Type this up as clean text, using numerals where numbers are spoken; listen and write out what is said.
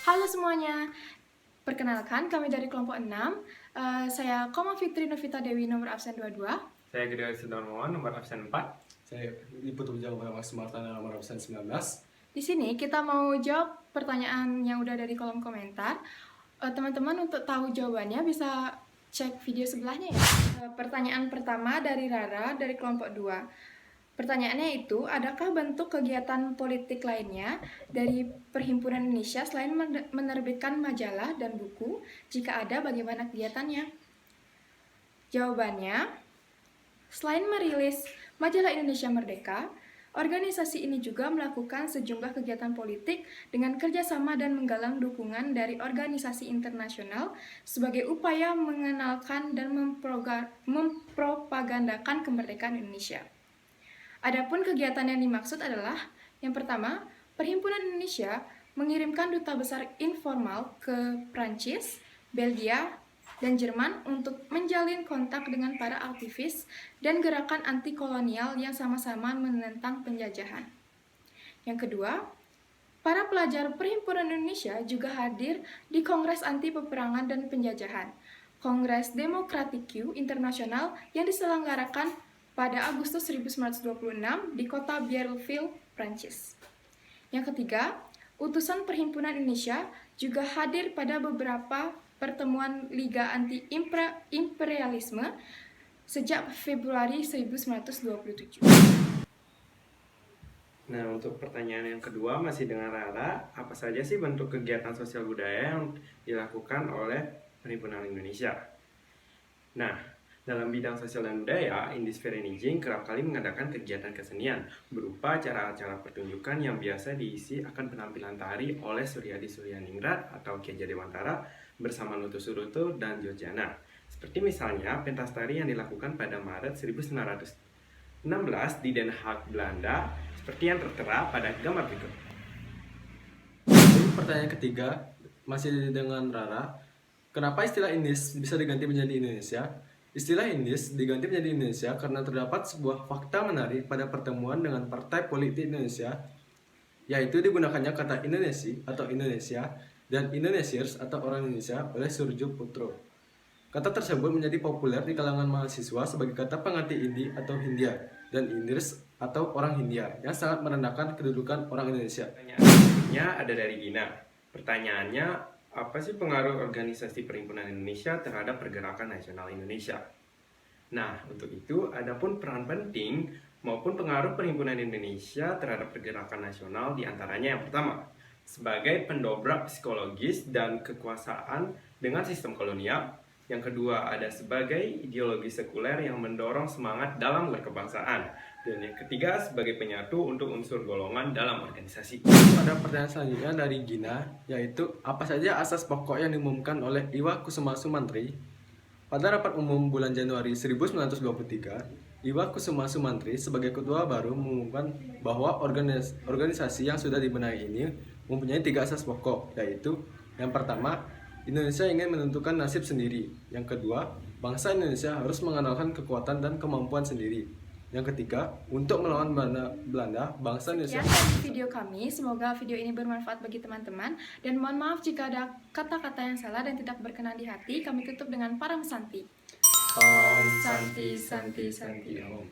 Halo semuanya, perkenalkan kami dari kelompok 6. Saya Koma Fitri Novita Dewi nomor absen 22. Saya Gede Sudarmawan nomor absen 4. Saya Liputu Ujang Mas Martana nomor absen 19. Di sini kita mau jawab pertanyaan yang udah ada di kolom komentar. Teman-teman untuk tahu jawabannya bisa cek video sebelahnya ya. Pertanyaan pertama dari Rara dari kelompok 2. Pertanyaannya itu, adakah bentuk kegiatan politik lainnya dari Perhimpunan Indonesia selain menerbitkan majalah dan buku? Jika ada, bagaimana kegiatannya? Jawabannya, selain merilis majalah Indonesia Merdeka, organisasi ini juga melakukan sejumlah kegiatan politik dengan kerjasama dan menggalang dukungan dari organisasi internasional sebagai upaya mengenalkan dan mempropagandakan kemerdekaan Indonesia. Adapun kegiatan yang dimaksud adalah, yang pertama, Perhimpunan Indonesia mengirimkan duta besar informal ke Prancis, Belgia, dan Jerman untuk menjalin kontak dengan para aktivis dan gerakan anti kolonial yang sama-sama menentang penjajahan. Yang kedua, para pelajar Perhimpunan Indonesia juga hadir di Kongres Anti Peperangan dan Penjajahan, Kongres Demokratiku Internasional yang diselenggarakan pada Agustus 1926 di kota Biarritz, Prancis. Yang ketiga, utusan Perhimpunan Indonesia juga hadir pada beberapa pertemuan Liga Anti-Imperialisme sejak Februari 1927. Nah, untuk pertanyaan yang kedua masih dengan Rara, apa saja sih bentuk kegiatan sosial budaya yang dilakukan oleh Perhimpunan Indonesia? Nah, dalam bidang sosial dan budaya, Indisferi Nijing kerap kali mengadakan kegiatan kesenian berupa acara-acara pertunjukan yang biasa diisi akan penampilan tari oleh Suryadi Suryaningrat atau Keja Dewantara bersama Nutu Suruto dan Georgiana. Seperti misalnya pentas tari yang dilakukan pada Maret 1916 di Den Haag, Belanda, seperti yang tertera pada gambar berikut. Pertanyaan ketiga masih dengan Rara. Kenapa istilah Indis bisa diganti menjadi Indonesia? Istilah Indis diganti menjadi Indonesia karena terdapat sebuah fakta menarik pada pertemuan dengan Partai Politik Indonesia, yaitu digunakannya kata Indonesia atau Indonesia dan Indonesiers atau orang Indonesia oleh Surjo Putro. Kata tersebut menjadi populer di kalangan mahasiswa sebagai kata pengganti Indi atau Hindia dan Indirs atau orang Hindia yang sangat merendahkan kedudukan orang Indonesia. Pertanyaan berikutnya ada dari Gina. Pertanyaannya, apa sih pengaruh organisasi Perhimpunan Indonesia terhadap pergerakan nasional Indonesia? Nah, untuk itu, adapun peran penting maupun pengaruh Perhimpunan Indonesia terhadap pergerakan nasional diantaranya yang pertama, sebagai pendobrak psikologis dan kekuasaan dengan sistem kolonial. Yang kedua, ada sebagai ideologi sekuler yang mendorong semangat dalam berkebangsaan. Dan yang ketiga, sebagai penyatu untuk unsur golongan dalam organisasi. Pada pertanyaan selanjutnya dari Gina, yaitu apa saja asas pokok yang diumumkan oleh Iwa Kusuma Sumantri pada rapat umum bulan Januari 1923. Iwa Kusuma Sumantri sebagai ketua baru mengumumkan bahwa organisasi yang sudah dibenahi ini mempunyai 3 asas pokok, yaitu yang pertama, Indonesia ingin menentukan nasib sendiri. Yang kedua, bangsa Indonesia harus mengandalkan kekuatan dan kemampuan sendiri. Yang ketiga, untuk melawan Belanda, bangsa Indonesia. Sekian video kami, semoga video ini bermanfaat bagi teman-teman. Dan mohon maaf jika ada kata-kata yang salah dan tidak berkenan di hati. Kami tutup dengan Param Santi. Om Santi Santi Santi Om.